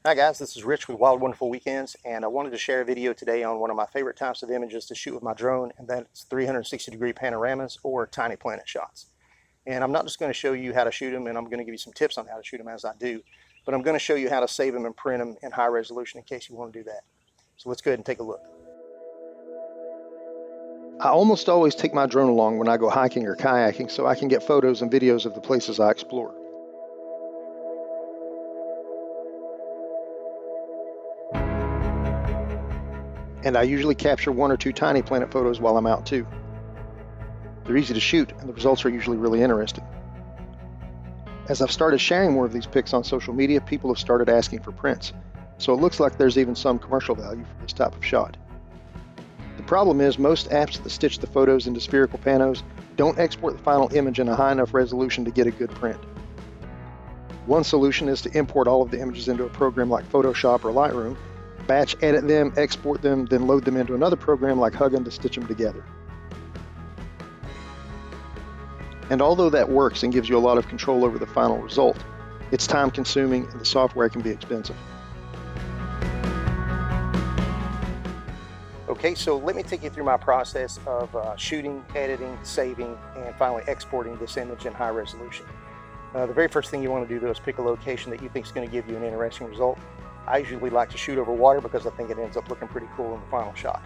Hi guys, this is Rich with Wild Wonderful Weekends, and I wanted to share a video today on one of my favorite types of images to shoot with my drone, and that's 360-degree panoramas or tiny planet shots. And I'm not just going to show you how to shoot them, and I'm going to give you some tips on how to shoot them as I do, but I'm going to show you how to save them and print them in high resolution in case you want to do that. So let's go ahead and take a look. I almost always take my drone along when I go hiking or kayaking so I can get photos and videos of the places I explore. And I usually capture one or two tiny planet photos while I'm out too. They're easy to shoot, and the results are usually really interesting. As I've started sharing more of these pics on social media, people have started asking for prints, so it looks like there's even some commercial value for this type of shot. The problem is most apps that stitch the photos into spherical panos don't export the final image in a high enough resolution to get a good print. One solution is to import all of the images into a program like Photoshop or Lightroom, batch edit them, export them, then load them into another program like Huggin to stitch them together. And although that works and gives you a lot of control over the final result, it's time consuming and the software can be expensive. Okay, so let me take you through my process of shooting, editing, saving, and finally exporting this image in high resolution. The very first thing you want to do though is pick a location that you think is going to give you an interesting result. I usually like to shoot over water because I think it ends up looking pretty cool in the final shot.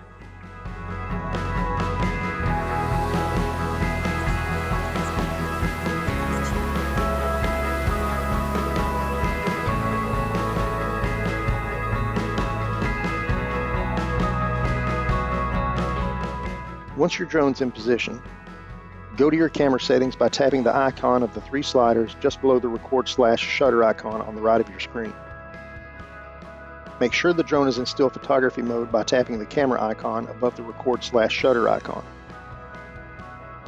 Once your drone's in position, go to your camera settings by tapping the icon of the three sliders just below the record/shutter icon on the right of your screen. Make sure the drone is in still photography mode by tapping the camera icon above the record/shutter icon.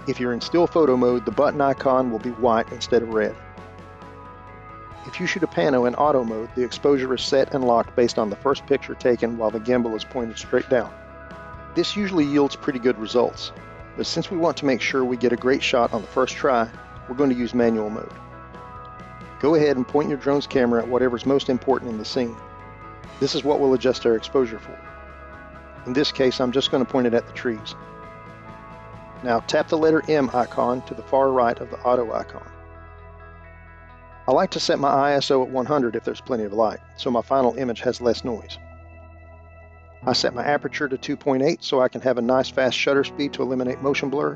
If you're in still photo mode, the button icon will be white instead of red. If you shoot a pano in auto mode, the exposure is set and locked based on the first picture taken while the gimbal is pointed straight down. This usually yields pretty good results, but since we want to make sure we get a great shot on the first try, we're going to use manual mode. Go ahead and point your drone's camera at whatever's most important in the scene. This is what we'll adjust our exposure for. In this case, I'm just going to point it at the trees. Now tap the letter M icon to the far right of the auto icon. I like to set my ISO at 100 if there's plenty of light, so my final image has less noise. I set my aperture to 2.8 so I can have a nice fast shutter speed to eliminate motion blur.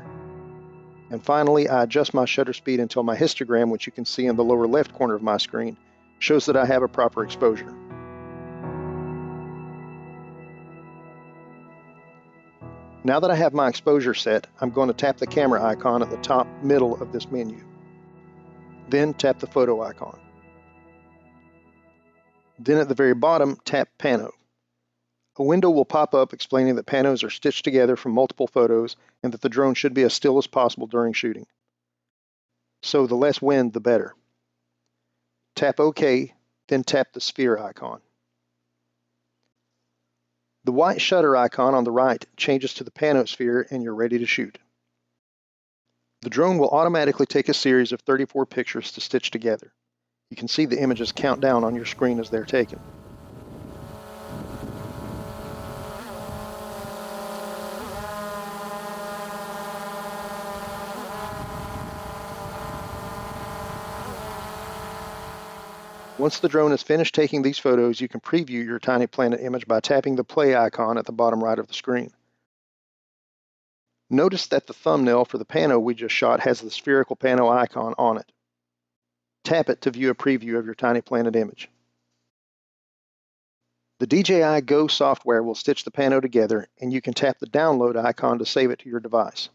And finally, I adjust my shutter speed until my histogram, which you can see in the lower left corner of my screen, shows that I have a proper exposure. Now that I have my exposure set, I'm going to tap the camera icon at the top middle of this menu. Then tap the photo icon. Then at the very bottom, tap Pano. A window will pop up explaining that panos are stitched together from multiple photos and that the drone should be as still as possible during shooting. So the less wind, the better. Tap OK, then tap the sphere icon. The white shutter icon on the right changes to the panosphere and you're ready to shoot. The drone will automatically take a series of 34 pictures to stitch together. You can see the images count down on your screen as they're taken. Once the drone is finished taking these photos, you can preview your tiny planet image by tapping the play icon at the bottom right of the screen. Notice that the thumbnail for the pano we just shot has the spherical pano icon on it. Tap it to view a preview of your tiny planet image. The DJI Go software will stitch the pano together, and you can tap the download icon to save it to your device.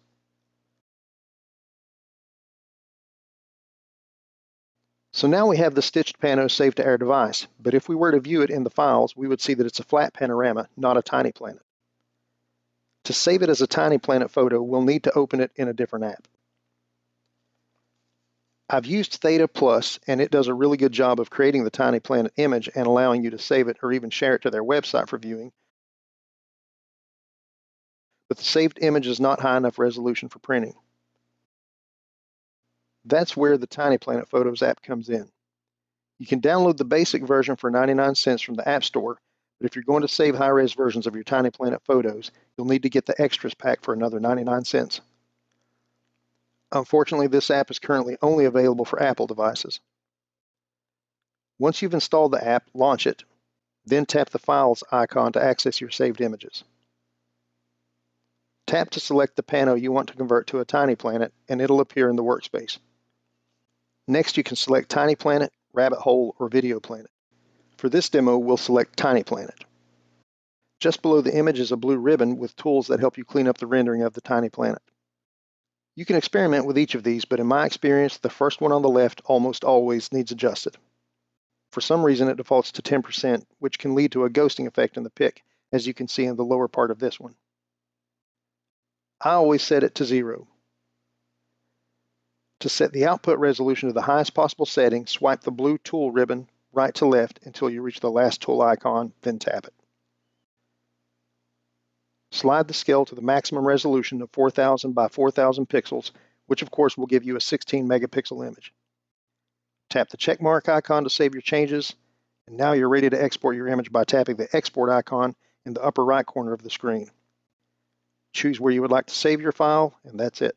So now we have the stitched pano saved to our device, but if we were to view it in the files, we would see that it's a flat panorama, not a tiny planet. To save it as a tiny planet photo, we'll need to open it in a different app. I've used Theta Plus, and it does a really good job of creating the tiny planet image and allowing you to save it or even share it to their website for viewing. But the saved image is not high enough resolution for printing. That's where the Tiny Planet Photos app comes in. You can download the basic version for 99 cents from the App Store, but if you're going to save high-res versions of your Tiny Planet photos, you'll need to get the Extras pack for another 99 cents. Unfortunately, this app is currently only available for Apple devices. Once you've installed the app, launch it, then tap the Files icon to access your saved images. Tap to select the pano you want to convert to a Tiny Planet, and it'll appear in the workspace. Next, you can select Tiny Planet, Rabbit Hole, or Video Planet. For this demo, we'll select Tiny Planet. Just below the image is a blue ribbon with tools that help you clean up the rendering of the Tiny Planet. You can experiment with each of these, but in my experience, the first one on the left almost always needs adjusted. For some reason, it defaults to 10%, which can lead to a ghosting effect in the pic, as you can see in the lower part of this one. I always set it to 0. To set the output resolution to the highest possible setting, swipe the blue tool ribbon right to left until you reach the last tool icon, then tap it. Slide the scale to the maximum resolution of 4000 by 4000 pixels, which of course will give you a 16 megapixel image. Tap the checkmark icon to save your changes, and now you're ready to export your image by tapping the export icon in the upper right corner of the screen. Choose where you would like to save your file, and that's it.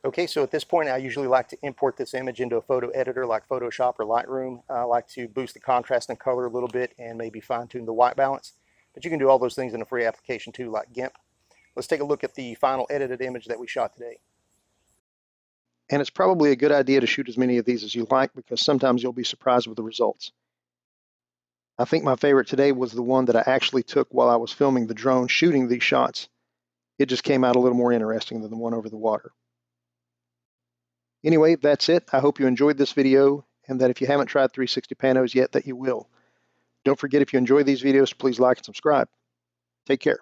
Okay, so at this point, I usually like to import this image into a photo editor like Photoshop or Lightroom. I like to boost the contrast and color a little bit and maybe fine-tune the white balance. But you can do all those things in a free application too, like GIMP. Let's take a look at the final edited image that we shot today. And it's probably a good idea to shoot as many of these as you like, because sometimes you'll be surprised with the results. I think my favorite today was the one that I actually took while I was filming the drone shooting these shots. It just came out a little more interesting than the one over the water. Anyway, that's it. I hope you enjoyed this video, and that if you haven't tried 360 panos yet, that you will. Don't forget, if you enjoy these videos, please like and subscribe. Take care.